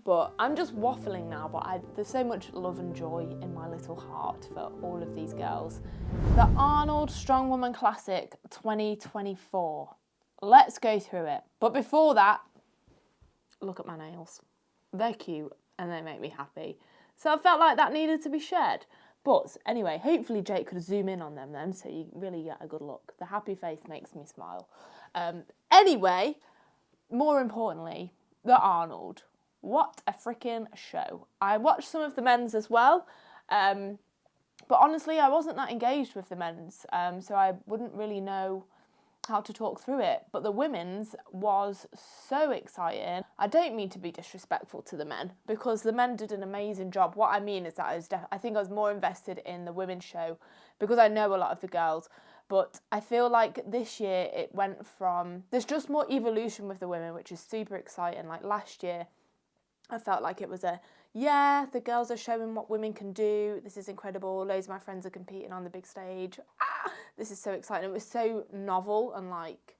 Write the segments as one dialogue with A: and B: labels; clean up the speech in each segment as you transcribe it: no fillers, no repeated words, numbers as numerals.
A: but I'm just waffling now, but there's so much love and joy in my little heart for all of these girls. The Arnold Strongwoman Classic 2024. Let's go through it. But before that, look at my nails. They're cute and they make me happy. So I felt like that needed to be shared. But anyway, hopefully Jake could zoom in on them then so you really get a good look. The happy face makes me smile. Anyway, more importantly, the Arnold. What a freaking show. I watched some of the men's as well. But honestly, I wasn't that engaged with the men's. So I wouldn't really know how to talk through it, but the women's was so exciting. I don't mean to be disrespectful to the men, because the men did an amazing job. What I mean is that I think I was more invested in the women's show because I know a lot of the girls, but I feel like this year it went from, there's just more evolution with the women, which is super exciting. Like last year, I felt like it was the girls are showing what women can do. This is incredible. Loads of my friends are competing on the big stage. This is so exciting. It was so novel and like,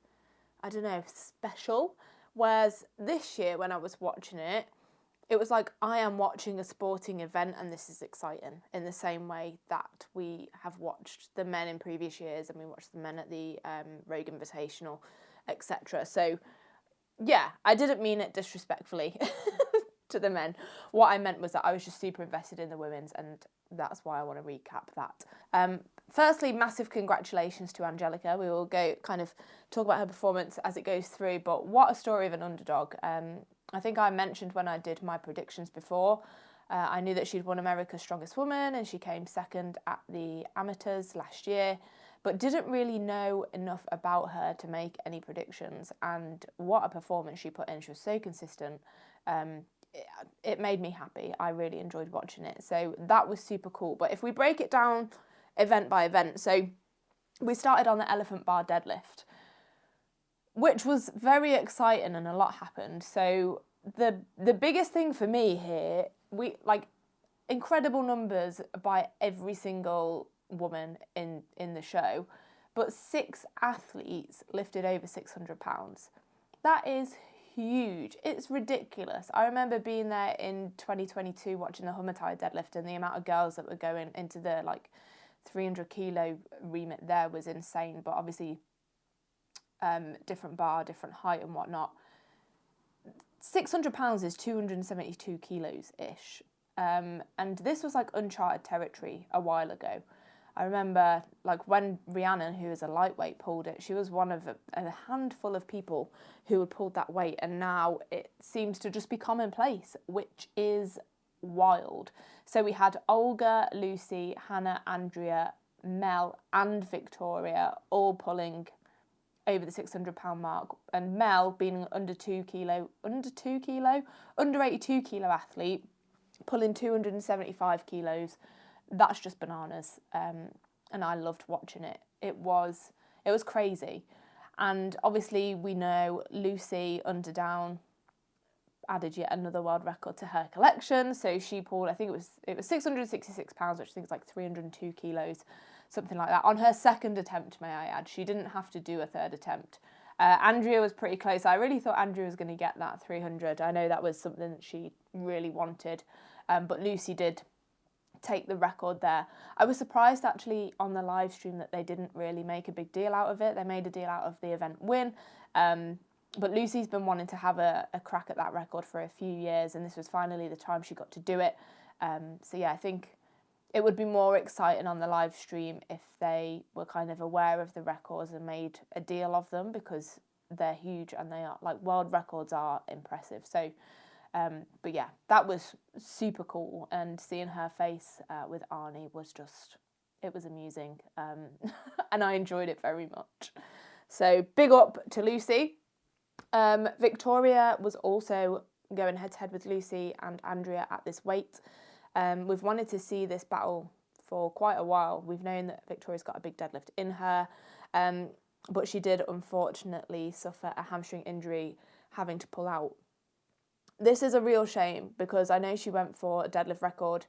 A: I don't know, special. Whereas this year when I was watching it, it was like I am watching a sporting event and this is exciting in the same way that we have watched the men in previous years and we watched the men at the Rogue Invitational, etc. So yeah, I didn't mean it disrespectfully to the men. What I meant was that I was just super invested in the women's, and that's why I want to recap that. Firstly, massive congratulations to Angelica. We will go kind of talk about her performance as it goes through, but what a story of an underdog. I think I mentioned when I did my predictions before, I knew that she'd won America's Strongest Woman and she came second at the amateurs last year, but didn't really know enough about her to make any predictions. And what a performance she put in. She was so consistent. It made me happy. I really enjoyed watching it. So that was super cool. But if we break it down event by event, so we started on the elephant bar deadlift, which was very exciting and a lot happened. So the biggest thing for me here, we like incredible numbers by every single woman in the show, but 6 athletes lifted over 600 pounds. That is huge. It's ridiculous. I remember being there in 2022 watching the Hummertai deadlift, and the amount of girls that were going into the like 300 kilo remit there was insane. But obviously different bar, different height and whatnot. 600 pounds is 272 kilos ish. And this was like uncharted territory a while ago. I remember like when Rhiannon, who is a lightweight, pulled it, she was one of a handful of people who had pulled that weight, and now it seems to just be commonplace, which is wild. So we had Olga, Lucy, Hannah, Andrea, Mel and Victoria all pulling over the 600 pound mark, and Mel being under 82 kilo athlete, pulling 275 kilos. That's just bananas, and I loved watching it. It was crazy, and obviously we know Lucy under down added yet another world record to her collection. So she pulled, I think it was 666 pounds, which I think is like 302 kilos, something like that. On her second attempt, may I add, she didn't have to do a third attempt. Andrea was pretty close. I really thought Andrea was going to get that 300. I know that was something that she really wanted, but Lucy did take the record there. I was surprised actually on the live stream that they didn't really make a big deal out of it. They made a deal out of the event win, but Lucy's been wanting to have a crack at that record for a few years, and this was finally the time she got to do it. So yeah, I think it would be more exciting on the live stream if they were kind of aware of the records and made a deal of them, because they're huge and they are like world records are impressive. So but yeah, that was super cool, and seeing her face with Arnie was just, it was amusing, and I enjoyed it very much. So big up to Lucy. Victoria was also going head to head with Lucy and Andrea at this weight. We've wanted to see this battle for quite a while. We've known that Victoria's got a big deadlift in her, but she did unfortunately suffer a hamstring injury, having to pull out. This is a real shame, because I know she went for a deadlift record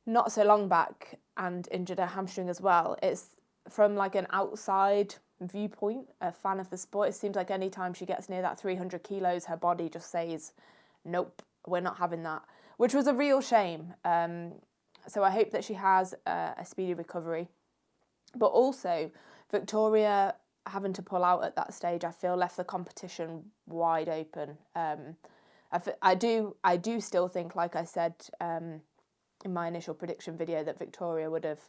A: not so long back and injured her hamstring as well. It's from like an outside viewpoint, a fan of the sport, it seems like any time she gets near that 300 kilos, her body just says, nope, we're not having that, which was a real shame. So I hope that she has a speedy recovery. But also, Victoria having to pull out at that stage, I feel left the competition wide open. I do still think, like I said in my initial prediction video, that Victoria would have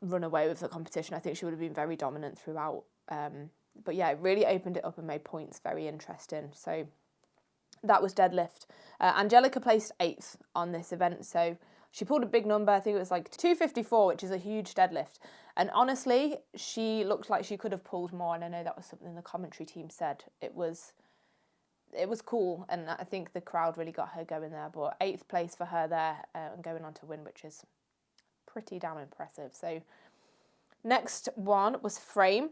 A: run away with the competition. I think she would have been very dominant throughout. But yeah, it really opened it up and made points very interesting. So that was deadlift. Angelica placed 8th on this event, so she pulled a big number. I think it was like 254, which is a huge deadlift. And honestly, she looked like she could have pulled more, and I know that was something the commentary team said. It was cool, and I think the crowd really got her going there. But 8th place for her there, and going on to win, which is pretty damn impressive. So next one was frame.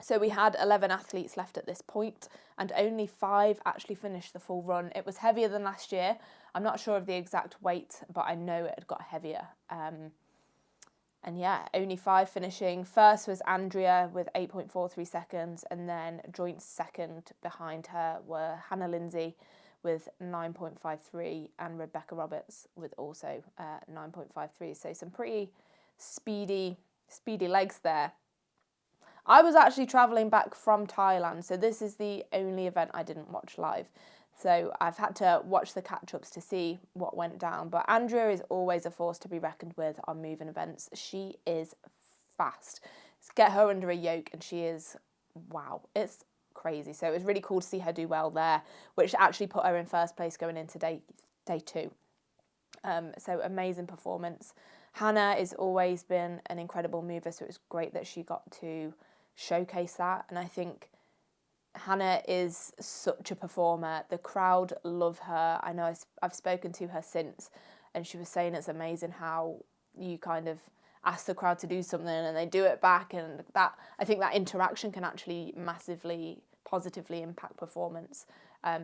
A: So we had 11 athletes left at this point, and only 5 actually finished the full run. It was heavier than last year. I'm not sure of the exact weight, but I know it had got heavier. And yeah, only 5 finishing. First was Andrea with 8.43 seconds, and then joint second behind her were Hannah Lindsay with 9.53 and Rebecca Roberts with also 9.53. So some pretty speedy legs there. I was actually travelling back from Thailand, so this is the only event I didn't watch live. So I've had to watch the catch-ups to see what went down. But Andrea is always a force to be reckoned with on moving events. She is fast. Let's get her under a yoke and she is, wow, it's crazy. So it was really cool to see her do well there, which actually put her in first place going into day 2. So amazing performance. Hannah has always been an incredible mover, so it was great that she got to showcase that. And I think Hannah is such a performer. The crowd love her. I know I've spoken to her since, and she was saying it's amazing how you kind of ask the crowd to do something and they do it back, and that, I think that interaction can actually massively positively impact performance.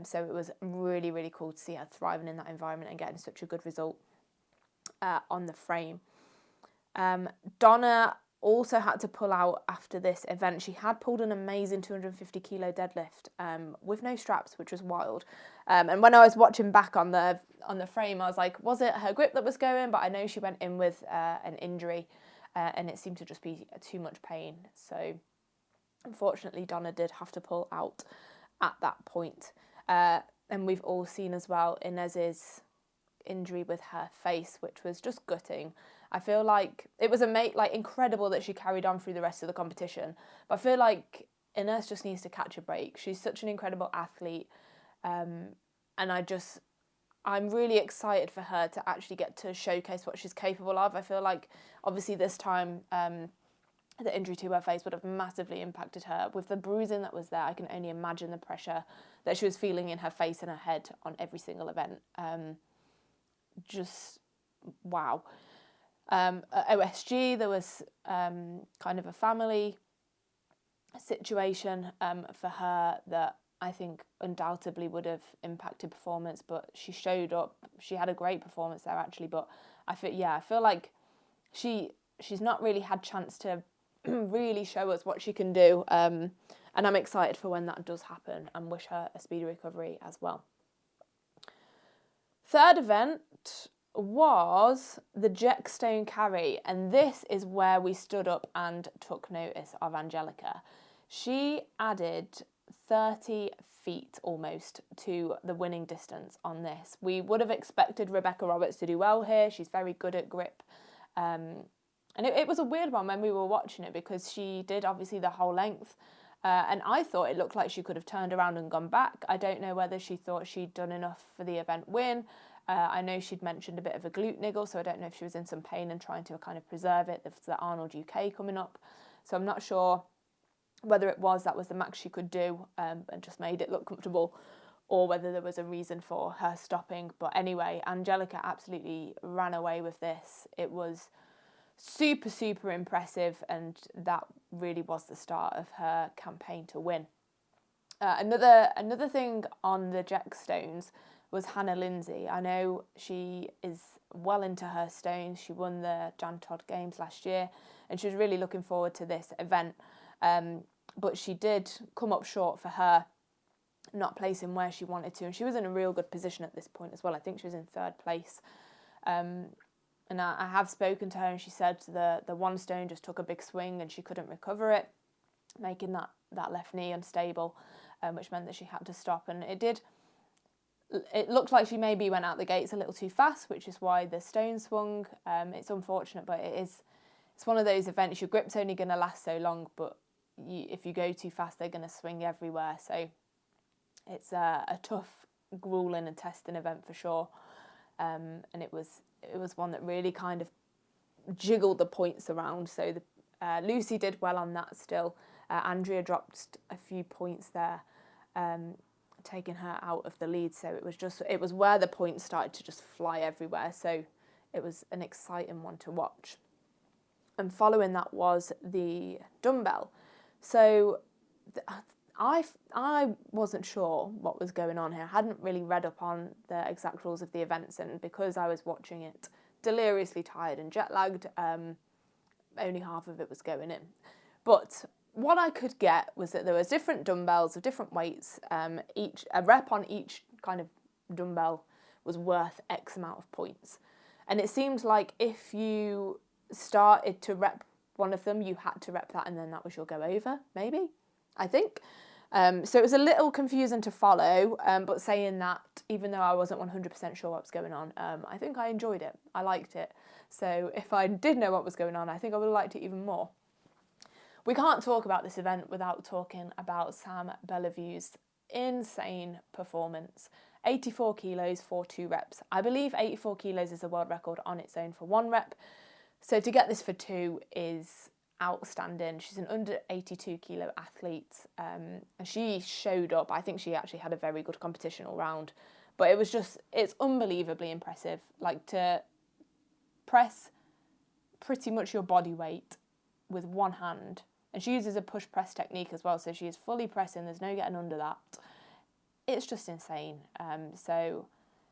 A: So it was really, really cool to see her thriving in that environment and getting such a good result on the frame. Donna also had to pull out after this event. She had pulled an amazing 250 kilo deadlift with no straps, which was wild. And when I was watching back on the frame, I was like, was it her grip that was going? But I know she went in with an injury, and it seemed to just be too much pain. So unfortunately, Donna did have to pull out at that point. And we've all seen as well Inez's injury with her face, which was just gutting. I feel like it was incredible that she carried on through the rest of the competition, but I feel like Inez just needs to catch a break. She's such an incredible athlete, and I'm really excited for her to actually get to showcase what she's capable of. I feel like obviously this time the injury to her face would have massively impacted her. With the bruising that was there, I can only imagine the pressure that she was feeling in her face and her head on every single event. Just wow. At OSG, there was kind of a family situation for her that I think undoubtedly would have impacted performance, but she showed up. She had a great performance there actually, but I feel like she's not really had chance to really show us what she can do, and I'm excited for when that does happen and wish her a speedy recovery as well. Third event was the Jackstone carry, and this is where we stood up and took notice of Angelica. She added 30 feet almost to the winning distance on this. We would have expected Rebecca Roberts to do well here. She's very good at grip, and it was a weird one when we were watching it because she did obviously the whole length, and I thought it looked like she could have turned around and gone back. I don't know whether she thought she'd done enough for the event win. I know she'd mentioned a bit of a glute niggle, so I don't know if she was in some pain and trying to kind of preserve it. There's the Arnold UK coming up, so I'm not sure whether that was the max she could do and just made it look comfortable, or whether there was a reason for her stopping. But anyway, Angelica absolutely ran away with this. It was super, super impressive, and that really was the start of her campaign to win. Another thing on the Jackstones was Hannah Lindsay. I know she is well into her stones. She won the Jan Todd Games last year, and she was really looking forward to this event. But she did come up short for her not placing where she wanted to. And she was in a real good position at this point as well. I think she was in 3rd place. And I have spoken to her, and she said the one stone just took a big swing and she couldn't recover it, making that left knee unstable, which meant that she had to stop. And it looked like she maybe went out the gates a little too fast, which is why the stone swung. It's unfortunate, but it's one of those events. Your grip's only going to last so long, but if you go too fast, they're going to swing everywhere. So it's a tough, grueling and testing event for sure. And it was one that really kind of jiggled the points around. So Lucy did well on that still. Andrea dropped a few points there, taking her out of the lead. So it was where the points started to just fly everywhere. So it was an exciting one to watch. And following that was the dumbbell. So I wasn't sure what was going on here. I hadn't really read up on the exact rules of the events, and because I was watching it deliriously tired and jet lagged, only half of it was going in. But what I could get was that there was different dumbbells of different weights. A rep on each kind of dumbbell was worth X amount of points. And it seemed like if you started to rep one of them, you had to rep that, and then that was your go over, maybe, I think. So it was a little confusing to follow, but saying that, even though I wasn't 100% sure what was going on, I think I enjoyed it. I liked it. So if I did know what was going on, I think I would have liked it even more. We can't talk about this event without talking about Sam Bellevue's insane performance. 84 kilos for 2 reps. I believe 84 kilos is a world record on its own for 1 rep. So to get this for 2 is outstanding. She's an under 82 kilo athlete, and she showed up. I think she actually had a very good competition all round, but it's unbelievably impressive. Like, to press pretty much your body weight with one hand, and she uses a push press technique as well, so she is fully pressing, there's no getting under that. It's just insane. So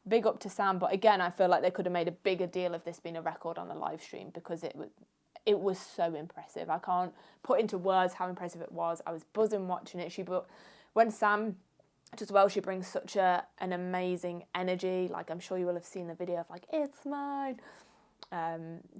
A: big up to Sam, but again, I feel like they could have made a bigger deal of this being a record on the live stream, because it was so impressive. I can't put into words how impressive it was. I was buzzing watching it. When Sam does well, she brings such an amazing energy. Like, I'm sure you will have seen the video of like, it's mine.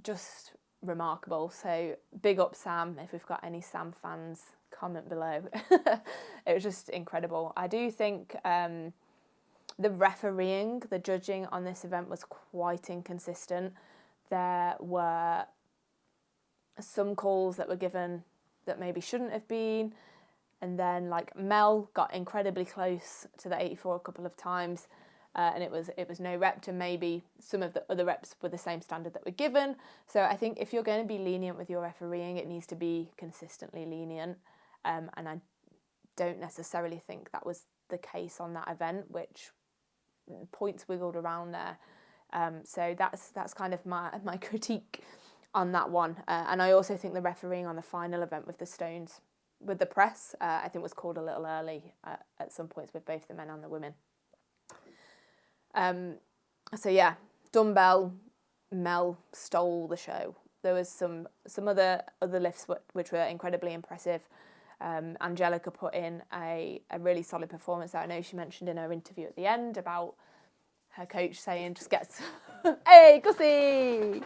A: Just remarkable. So big up Sam. If we've got any Sam fans, comment below. It was just incredible. I do think the refereeing, the judging on this event was quite inconsistent. There were some calls that were given that maybe shouldn't have been, and then like Mel got incredibly close to the 84 a couple of times, and it was no rep, to maybe some of the other reps were the same standard that were given. So I think if you're going to be lenient with your refereeing, it needs to be consistently lenient, and I don't necessarily think that was the case on that event, which points wiggled around there. So that's kind of my critique on that one. And I also think the refereeing on the final event with the stones, with the press, I think was called a little early at some points with both the men and the women. So yeah, dumbbell, Mel stole the show. There was some other lifts which were incredibly impressive. Angelica put in a really solid performance that I know she mentioned in her interview at the end about her coach saying, just get hey, Gussie!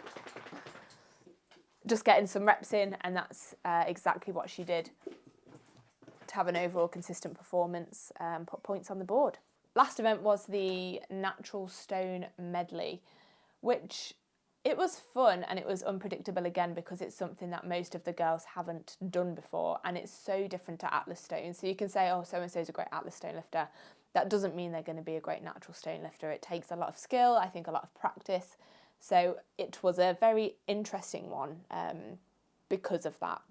A: Just getting some reps in, and that's exactly what she did to have an overall consistent performance, put points on the board. Last event was the natural stone medley, which it was fun and it was unpredictable again, because it's something that most of the girls haven't done before, and it's so different to Atlas stone. So you can say, oh, so-and-so is a great Atlas stone lifter. That doesn't mean they're going to be a great natural stone lifter. It takes a lot of skill, I think a lot of practice. So it was a very interesting one because of that.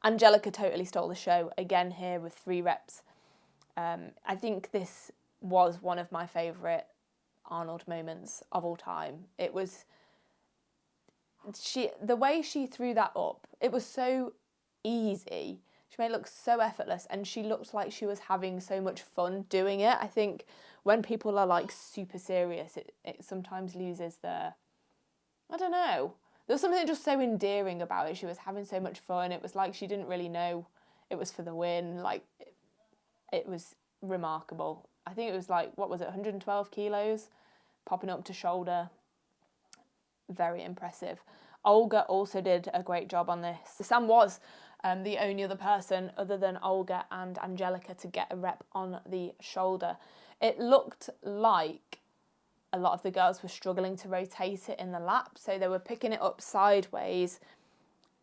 A: Angelica totally stole the show again here with 3 reps. I think this was one of my favourite Arnold moments of all time. It was the way she threw that up, it was so easy. She made it look so effortless, and she looked like she was having so much fun doing it. I think when people are like super serious, it sometimes loses the, I don't know, there's something just so endearing about it. She was having so much fun. It was like she didn't really know it was for the win. Like, it was remarkable. I think it was like, what was it, 112 kilos, popping up to shoulder. Very impressive. Olga also did a great job on this. Sam was the only other person other than Olga and Angelica to get a rep on the shoulder. It looked like a lot of the girls were struggling to rotate it in the lap, so they were picking it up sideways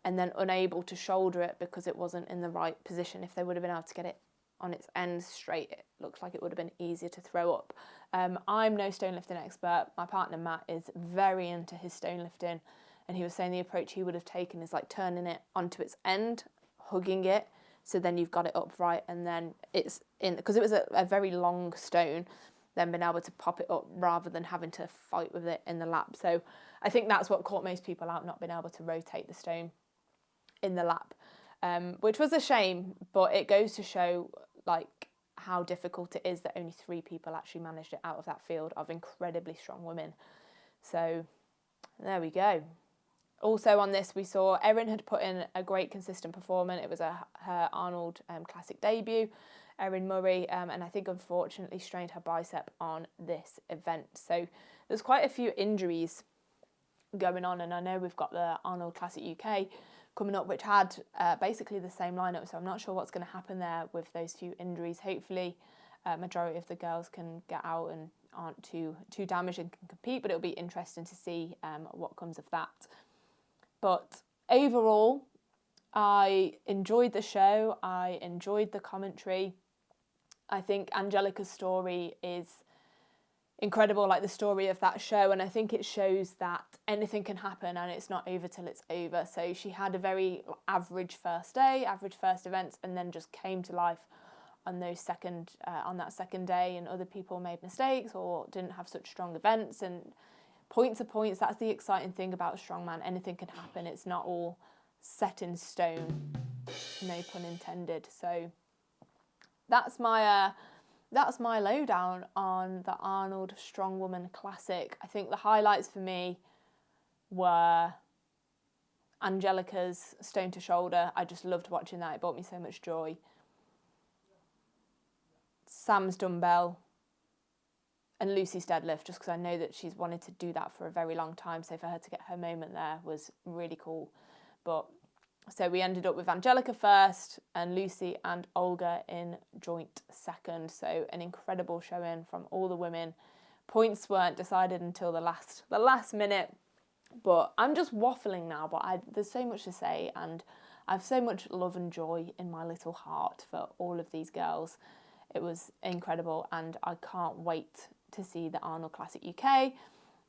A: and then unable to shoulder it because it wasn't in the right position. If they would have been able to get it on its end straight, it looks like it would have been easier to throw up. I'm no stone lifting expert. My partner Matt is very into his stone lifting, and he was saying the approach he would have taken is like turning it onto its end, hugging it, so then you've got it upright, and then it's in, because it was a very long stone, then being able to pop it up rather than having to fight with it in the lap. So I think that's what caught most people out, not being able to rotate the stone in the lap, which was a shame, but it goes to show like how difficult it is that only 3 people actually managed it out of that field of incredibly strong women. So there we go. Also on this, we saw Erin had put in a great consistent performance. It was her Arnold Classic debut, Erin Murray, and I think unfortunately strained her bicep on this event. So there's quite a few injuries going on, and I know we've got the Arnold Classic UK coming up, which had basically the same lineup, so I'm not sure what's going to happen there with those few injuries. Hopefully majority of the girls can get out and aren't too damaged and can compete, but it'll be interesting to see what comes of that. But overall, I enjoyed the show. I enjoyed the commentary. I think Angelica's story is incredible, like the story of that show, and I think it shows that anything can happen and it's not over till it's over. So she had a very average first day, average first events, and then just came to life on that second day, and other people made mistakes or didn't have such strong events, and points are points. That's the exciting thing about a strongman. Anything can happen. It's not all set in stone, no pun intended. So that's my lowdown on the Arnold Strongwoman Classic. I think the highlights for me were Angelica's stone to shoulder. I just loved watching that. It brought me so much joy. Sam's dumbbell and Lucy's deadlift, just because I know that she's wanted to do that for a very long time. So for her to get her moment there was really cool. But so we ended up with Angelica first and Lucy and Olga in joint second. So an incredible showing from all the women. Points weren't decided until the last minute. But I'm just waffling now, but there's so much to say, and I have so much love and joy in my little heart for all of these girls. It was incredible, and I can't wait to see the Arnold Classic UK.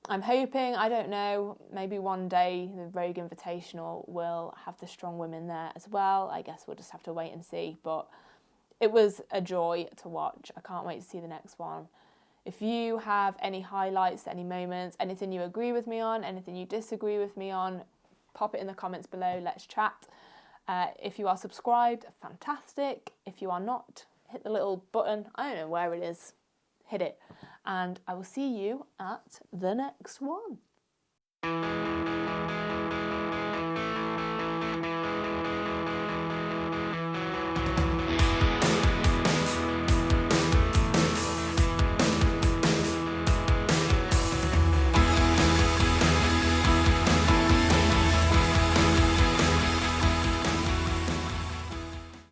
A: I'm hoping, I don't know, maybe one day the Rogue Invitational will have the strong women there as well. I guess we'll just have to wait and see, but it was a joy to watch. I can't wait to see the next one. If you have any highlights, any moments, anything you agree with me on, anything you disagree with me on, pop it in the comments below, let's chat. If you are subscribed, fantastic. If you are not, hit the little button, I don't know where it is, hit it. And I will see you at the next one.